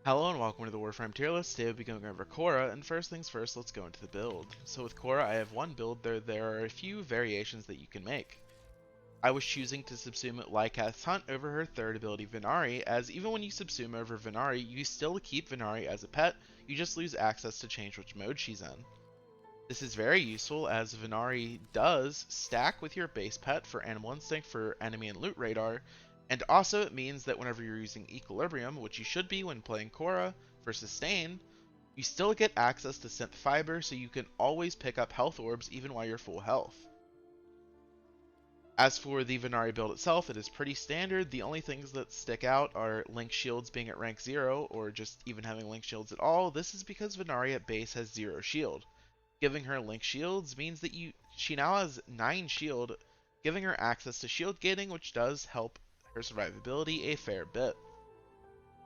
Hello and welcome to the Warframe tier list. Today we'll be going over Khora, and first things first, let's go into the build. So with Khora, I have one build. There are a few variations that you can make. I was choosing to subsume Lycath's Hunt over her third ability Venari, as even when you subsume over Venari, you still keep Venari as a pet, you just lose access to change which mode she's in. This is very useful as Venari does stack with your base pet for Animal Instinct for enemy and loot radar, and also it means that whenever you're using Equilibrium, which you should be when playing Khora, for sustain, you still get access to Synth Fiber, so you can always pick up health orbs even while you're full health. As for the Venari build itself, it is pretty standard. The only things that stick out are Link Shields being at rank 0, or just even having Link Shields at all. This is because Venari at base has 0 shield. Giving her Link Shields means that she now has 9 shield, giving her access to shield gating, which does help her survivability a fair bit.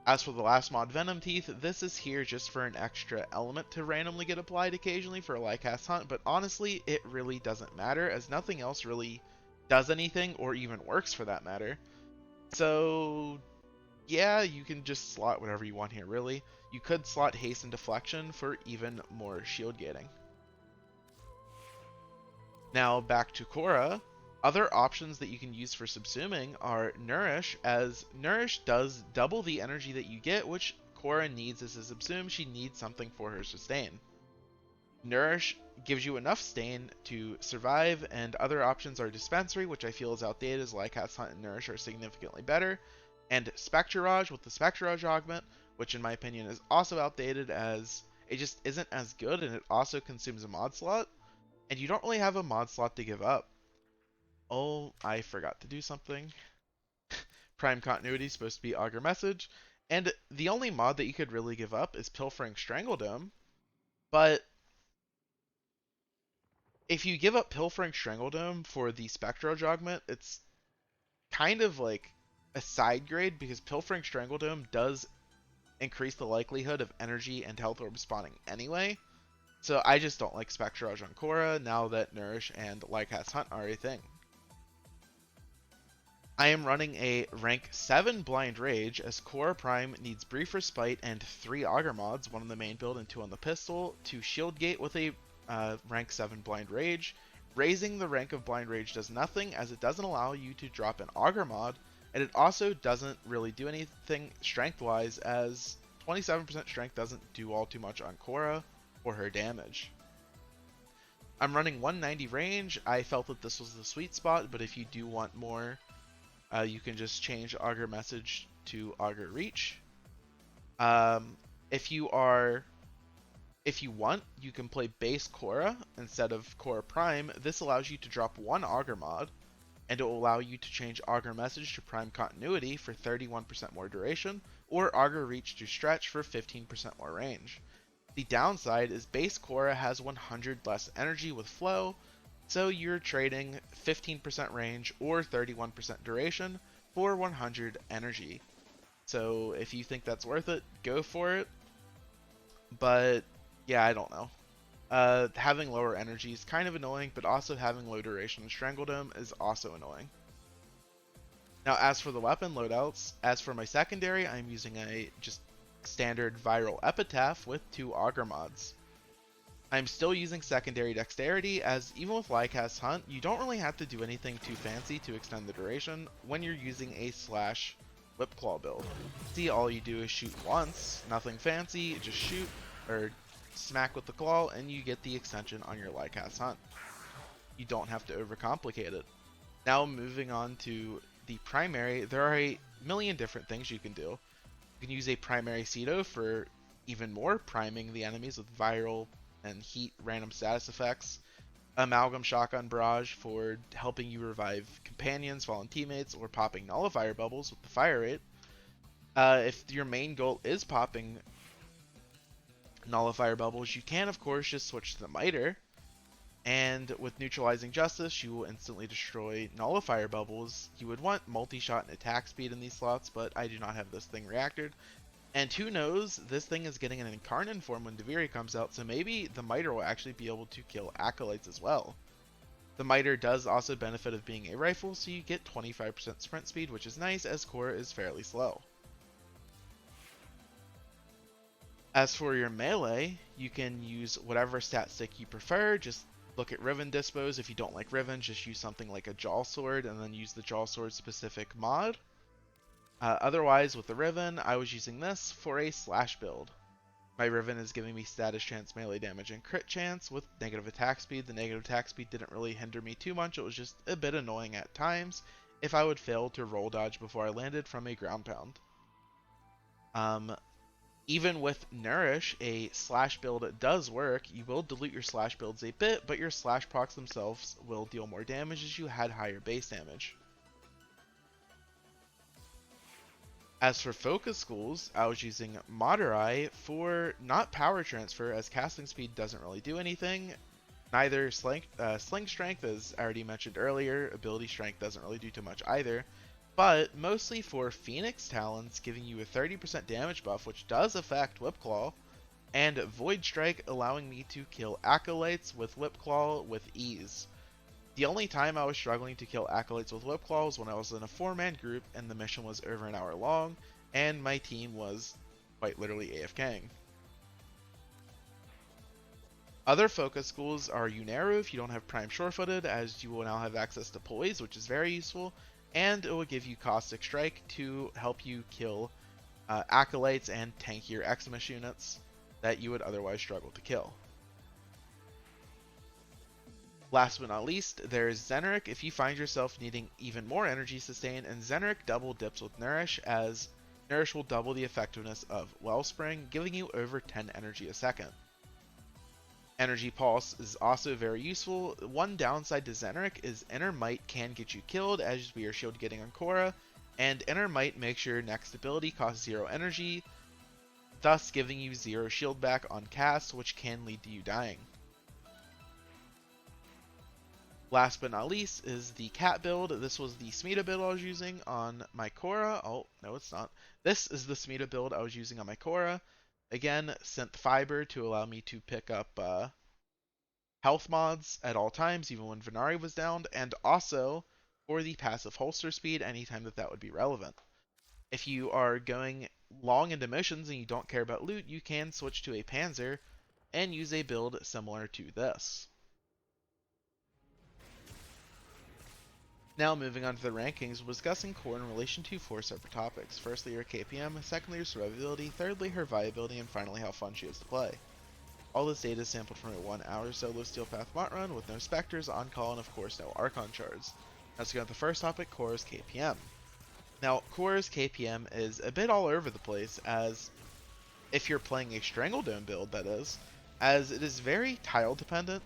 As for the last mod, Venom Teeth, this is here just for an extra element to randomly get applied occasionally for a Lycath hunt, but honestly, it really doesn't matter, as nothing else really does anything, or even works for that matter. So, yeah, you can just slot whatever you want here, really. You could slot Haste and Deflection for even more shield gating. Now, back to Khora. Other options that you can use for subsuming are Nourish, as Nourish does double the energy that you get, which Khora needs as a subsume. She needs something for her sustain. Nourish gives you enough stain to survive, and other options are Dispensary, which I feel is outdated, as Lycath's Hunt and Nourish are significantly better, and Spectrage with the Spectrage augment, which in my opinion is also outdated, as it just isn't as good, and it also consumes a mod slot, and you don't really have a mod slot to give up. Oh, I forgot to do something. Prime Continuity is supposed to be Augur Message, and the only mod that you could really give up is Pilfering Strangledome, but if you give up Pilfering Strangledome for the Spectro augment, it's kind of like a side grade because Pilfering Strangledome does increase the likelihood of energy and health orb spawning anyway. So I just don't like Spectrage on Khora now that Nourish and Lycath's Hunt are a thing. I am running a rank 7 Blind Rage, as Khora Prime needs Brief Respite and 3 Augur mods, 1 on the main build and 2 on the pistol, to shield gate with a rank 7 Blind Rage. Raising the rank of Blind Rage does nothing, as it doesn't allow you to drop an Augur mod, and it also doesn't really do anything strength-wise, as 27% strength doesn't do all too much on Khora or her damage. I'm running 190 range. I felt that this was the sweet spot, but if you do want more, you can just change Augur Message to Augur Reach. If you want, you can play base Khora instead of Khora Prime. This allows you to drop 1 Augur mod, and it will allow you to change Augur Message to Prime Continuity for 31% more duration, or Augur Reach to Stretch for 15% more range. The downside is base Khora has 100 less energy with Flow, so you're trading 15% range or 31% duration for 100 energy. So if you think that's worth it, go for it. But yeah, I don't know. Having lower energy is kind of annoying, but also having low duration in Strangledome is also annoying. Now, as for the weapon loadouts, as for my secondary, I'm using a just standard viral epitaph with 2 Augur mods. I'm still using secondary dexterity, as even with Lycath's Hunt, you don't really have to do anything too fancy to extend the duration when you're using a slash whipclaw build. See, all you do is shoot once, nothing fancy, just shoot or smack with the claw, and you get the extension on your Lycath's Hunt. You don't have to overcomplicate it. Now moving on to the primary, there are a million different things you can do. You can use a primary Cedo for even more priming the enemies with viral and heat random status effects. Amalgam Shotgun Barrage for helping you revive companions, fallen teammates, or popping nullifier bubbles with the fire rate. If your main goal is popping nullifier bubbles, you can of course just switch to the Miter. And with Neutralizing Justice, you will instantly destroy nullifier bubbles. You would want multi-shot and attack speed in these slots, but I do not have this thing reactored. And who knows, this thing is getting an Incarnate form when Deviri comes out, so maybe the Miter will actually be able to kill Acolytes as well. The Miter does also benefit of being a rifle, so you get 25% sprint speed, which is nice, as Khora is fairly slow. As for your melee, you can use whatever stat stick you prefer. Just look at Riven dispos. If you don't like Riven, just use something like a Jaw Sword and then use the Jaw Sword specific mod. Otherwise, with the Riven, I was using this for a slash build. My Riven is giving me status chance, melee damage, and crit chance with negative attack speed. The negative attack speed didn't really hinder me too much. It was just a bit annoying at times if I would fail to roll dodge before I landed from a ground pound. Even with Nourish, a slash build does work. You will dilute your slash builds a bit, but your slash procs themselves will deal more damage as you had higher base damage. As for focus schools, I was using Madurai for not power transfer, as casting speed doesn't really do anything. Neither sling strength, as I already mentioned earlier, ability strength doesn't really do too much either. But mostly for Phoenix Talons, giving you a 30% damage buff, which does affect Whipclaw, and Void Strike, allowing me to kill Acolytes with Whipclaw with ease. The only time I was struggling to kill Acolytes with Whipclaw was when I was in a 4-man group and the mission was over an hour long, and my team was quite literally AFKing. Other focus schools are Uneru if you don't have Prime Surefooted, as you will now have access to Poise, which is very useful, and it will give you Caustic Strike to help you kill Acolytes and tankier Eximus units that you would otherwise struggle to kill. Last but not least, there's Zenric if you find yourself needing even more energy sustain, and Zenric double dips with Nourish, as Nourish will double the effectiveness of Wellspring, giving you over 10 energy a second. Energy Pulse is also very useful. One downside to Zenric is Inner Might can get you killed, as we are shield getting on Khora, and Inner Might makes your next ability cost 0 energy, thus giving you 0 shield back on cast, which can lead to you dying. Last but not least is the cat build. This was the Smita build I was using on my Khora. Oh, no it's not. This is the Smita build I was using on my Khora. Again, Synth Fiber to allow me to pick up health mods at all times, even when Venari was downed, and also for the passive holster speed anytime that would be relevant. If you are going long into missions and you don't care about loot, you can switch to a Panzer and use a build similar to this. Now moving on to the rankings, we're discussing core in relation to 4 separate topics. Firstly, her KPM, secondly, her survivability, thirdly, her viability, and finally, how fun she is to play. All this data is sampled from a 1-hour solo Steel Path Mont run with no Spectres, on-call, and of course no Archon Shards. Let's go on to the first topic, Khora's KPM. Now, Khora's KPM is a bit all over the place, as if you're playing a Strangledome build, that is, as it is very tile dependent,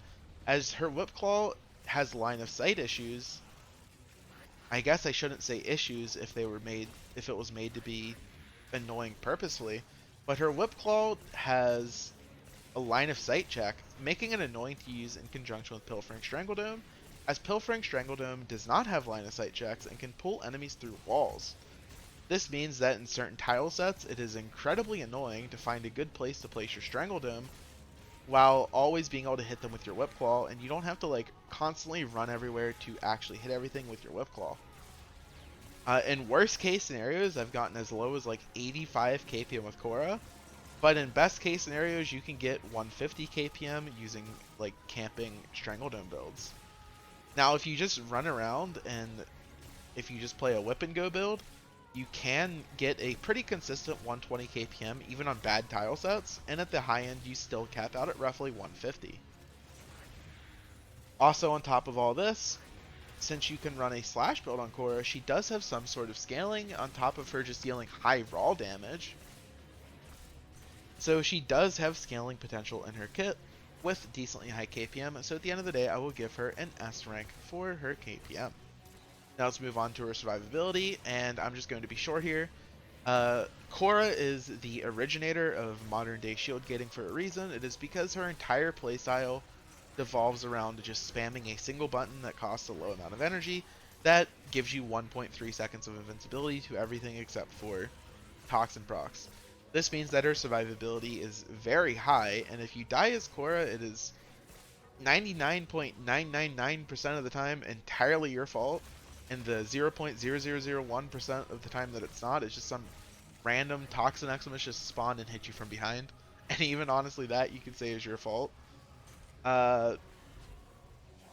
as her Whipclaw has line of sight issues. I guess I shouldn't say issues if it was made to be annoying purposefully, but her Whipclaw has a line of sight check, making it annoying to use in conjunction with Pilfering Strangledome, as Pilfering Strangledome does not have line of sight checks and can pull enemies through walls. This means that in certain tile sets, it is incredibly annoying to find a good place to place your Strangledome while always being able to hit them with your Whipclaw, and you don't have to like constantly run everywhere to actually hit everything with your Whipclaw. In worst case scenarios, I've gotten as low as like 85 KPM with Khora, but in best case scenarios, you can get 150 KPM using like camping Strangledome builds. Now, if you just run around and if you just play a whip and go build, you can get a pretty consistent 120 KPM even on bad tile sets, and at the high end you still cap out at roughly 150. Also on top of all this, since you can run a slash build on Khora, she does have some sort of scaling on top of her just dealing high raw damage. So she does have scaling potential in her kit with decently high KPM, so at the end of the day I will give her an S rank for her KPM. Now let's move on to her survivability, and I'm just going to be short here. Khora is the originator of modern day shield gating for a reason. It is because her entire playstyle devolves around just spamming a single button that costs a low amount of energy that gives you 1.3 seconds of invincibility to everything except for Toxin procs. This means that her survivability is very high, and if you die as Khora, it is 99.999% of the time entirely your fault, and the 0.0001% of the time that it's not, it's just some random Toxin Eximus just spawn and hit you from behind. And even honestly, that you could say is your fault. Uh,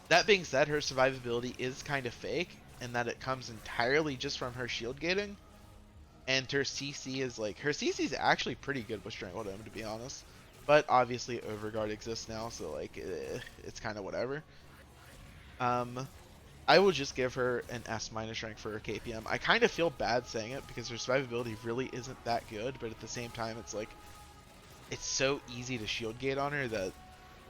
that being said, her survivability is kind of fake in that it comes entirely just from her shield gating. And her CC is like, her CC is actually pretty good with Strangle Dome, to be honest. But obviously Overguard exists now, so like, it's kind of whatever. I will just give her an S minus rank for her KPM. I kind of feel bad saying it because her survivability really isn't that good, but at the same time, it's like, it's so easy to shield gate on her that,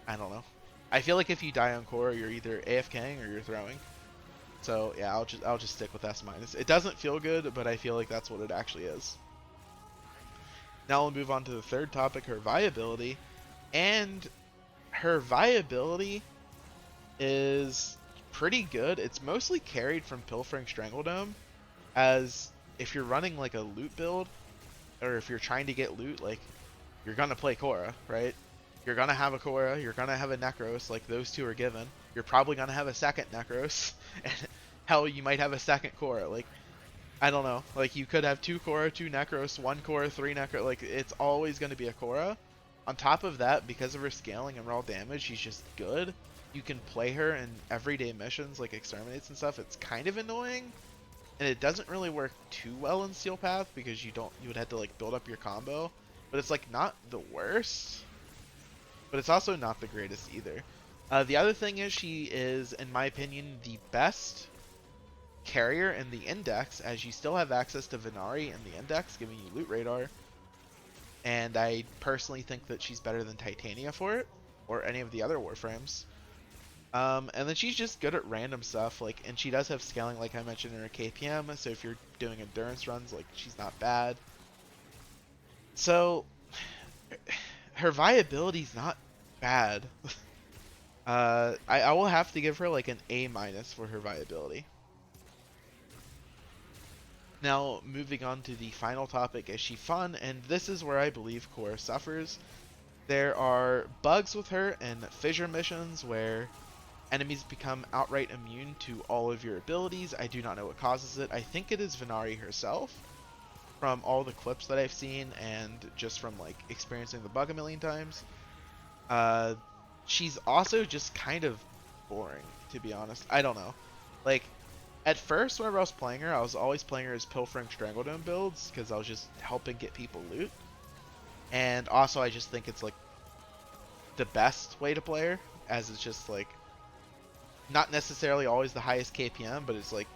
I don't know. I feel like if you die on core, you're either AFKing or you're throwing. So yeah, I'll just stick with S minus. It doesn't feel good, but I feel like that's what it actually is. Now we'll move on to the third topic, her viability. And her viability is pretty good. It's mostly carried from Pilfering Strangledome, as if you're running like a loot build, or if you're trying to get loot, like, you're gonna play Khora, right? You're gonna have a Khora, you're gonna have a Necros, like those two are given. You're probably gonna have a second Necros, and hell, you might have a second Khora. Like, I don't know. Like, you could have two Khora, two Necros, one Khora, three Necros. Like, it's always gonna be a Khora. On top of that, because of her scaling and raw damage, she's just good. You can play her in everyday missions like exterminates and stuff. It's kind of annoying, and it doesn't really work too well in Steel Path because you would have to like build up your combo. But it's like not the worst, but it's also not the greatest either. The other thing is she is, in my opinion, the best carrier in the index, as you still have access to Venari in the index, giving you loot radar. And I personally think that she's better than Titania for it, or any of the other Warframes. And then she's just good at random stuff, like, and she does have scaling, like I mentioned in her KPM. So if you're doing endurance runs, like, she's not bad. So her viability's not bad. I will have to give her like an A minus for her viability. Now, moving on to the final topic, is she fun? And this is where I believe Khora suffers. There are bugs with her in fissure missions where enemies become outright immune to all of your abilities. I do not know what causes it. I think it is Venari herself, from all the clips that I've seen and just from like experiencing the bug a million times. She's also just kind of boring, to be honest. I don't know. Like, at first, whenever I was playing her, I was always playing her as Pilfering Strangledome builds, because I was just helping get people loot. And also, I just think it's, like, the best way to play her, as it's just, like, not necessarily always the highest KPM, but it's, like,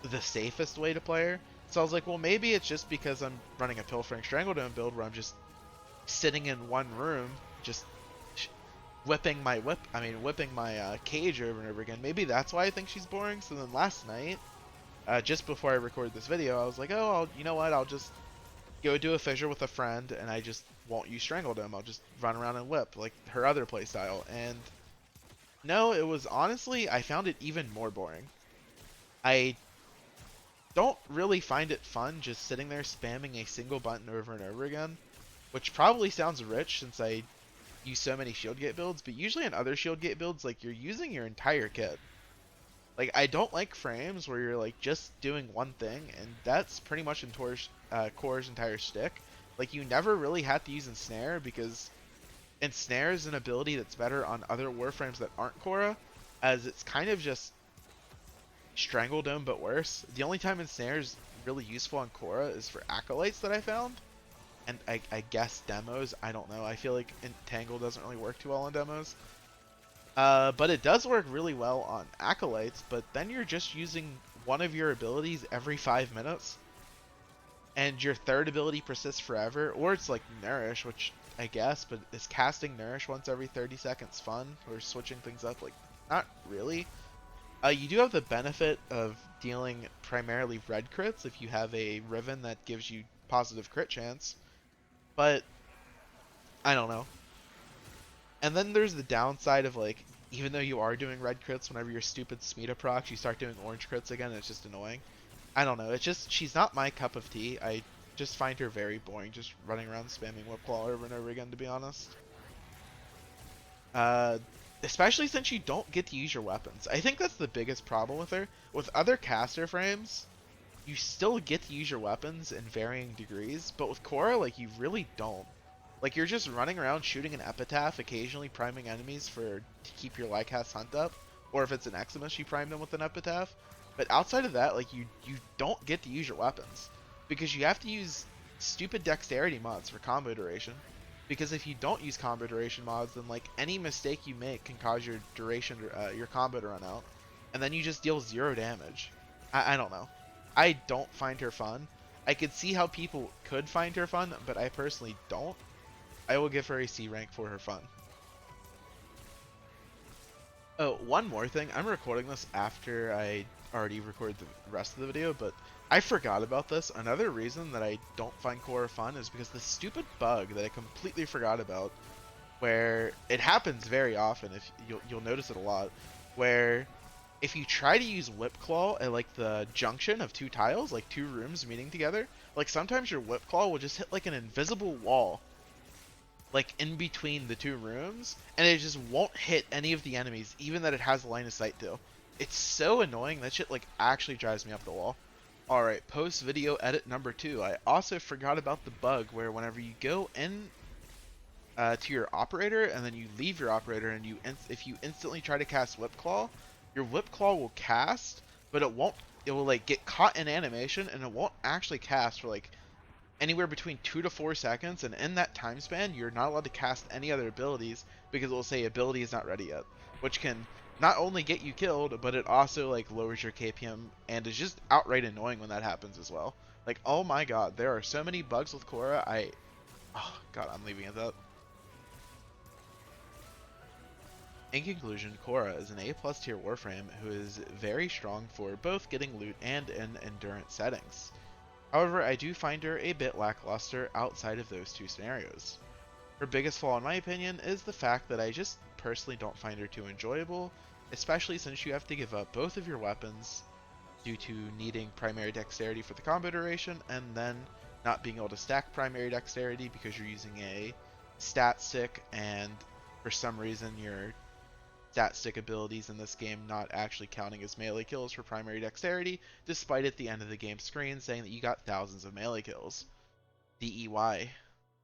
the safest way to play her. So I was like, well, maybe it's just because I'm running a Pilfering Strangledome build where I'm just sitting in one room, just whipping my cage over and over again. Maybe that's why I think she's boring. So then last night, just before I recorded this video, I was like, oh, you know what? I'll just go do a fissure with a friend, and I just won't use Strangledome. I'll just run around and whip, like her other playstyle. And no, it was honestly, I found it even more boring. I don't really find it fun just sitting there spamming a single button over and over again, which probably sounds rich since I use so many shield gate builds, but usually in other shield gate builds, like, you're using your entire kit. Like, I don't like frames where you're like just doing one thing, and that's pretty much in Khora's entire shtick. Like, you never really have to use Ensnare, because Ensnare is an ability that's better on other Warframes that aren't Khora, as it's kind of just Strangledome but worse. The only time Ensnare is really useful on Khora is for Acolytes that I found. And I guess demos, I don't know. I feel like Entangle doesn't really work too well on demos. But it does work really well on Acolytes, but then you're just using one of your abilities every 5 minutes. And your third ability persists forever. Or it's like Nourish, which I guess, but is casting Nourish once every 30 seconds fun? Or switching things up? Like, not really. You do have the benefit of dealing primarily red crits if you have a Riven that gives you positive crit chance. But I don't know. And then there's the downside of, like, even though you are doing red crits, whenever your stupid Smita procs, you start doing orange crits again, and it's just annoying. I don't know. It's just, she's not my cup of tea. I just find her very boring, just running around spamming Whipclaw over and over again, to be honest. Especially since you don't get to use your weapons. I think that's the biggest problem with her. With other caster frames, you still get to use your weapons in varying degrees, but with Khora, like, you really don't. Like you're just running around shooting an epitaph, occasionally priming enemies to keep your Lycath's hunt up, or if it's an Eximus, you prime them with an epitaph. But outside of that, like you don't get to use your weapons because you have to use stupid dexterity mods for combo duration. Because if you don't use combo duration mods, then like any mistake you make can cause your your combo to run out, and then you just deal 0 damage. I don't know. I don't find her fun. I could see how people could find her fun, but I personally don't. I will give her a C rank for her fun. Oh, one more thing. I'm recording this after I already recorded the rest of the video, but I forgot about this. Another reason that I don't find Khora fun is because the stupid bug that I completely forgot about, where it happens very often, if you'll notice it a lot, where if you try to use Whip Claw at like the junction of 2 tiles, like 2 rooms meeting together, like sometimes your Whip Claw will just hit like an invisible wall like in between the 2 rooms, and it just won't hit any of the enemies, even that it has line of sight to. It's so annoying. That shit like actually drives me up the wall. Alright, post video edit number 2. I also forgot about the bug where whenever you go in to your operator and then you leave your operator and if you instantly try to cast Whip Claw, your Whip Claw will cast, but it will like get caught in animation and it won't actually cast for like anywhere between 2 to 4 seconds, and in that time span, you're not allowed to cast any other abilities because it will say ability is not ready yet, which can not only get you killed, but it also like lowers your KPM and is just outright annoying when that happens as well. Like, oh my god, there are so many bugs with Khora. Oh god, I'm leaving it up. In conclusion, Khora is an A+ tier Warframe who is very strong for both getting loot and in endurance settings. However, I do find her a bit lackluster outside of those 2 scenarios. Her biggest flaw in my opinion is the fact that I just personally don't find her too enjoyable, especially since you have to give up both of your weapons due to needing primary dexterity for the combo duration, and then not being able to stack primary dexterity because you're using a stat stick, and for some reason your stat stick abilities in this game not actually counting as melee kills for primary dexterity, despite at the end of the game screen saying that you got thousands of melee kills. DEY.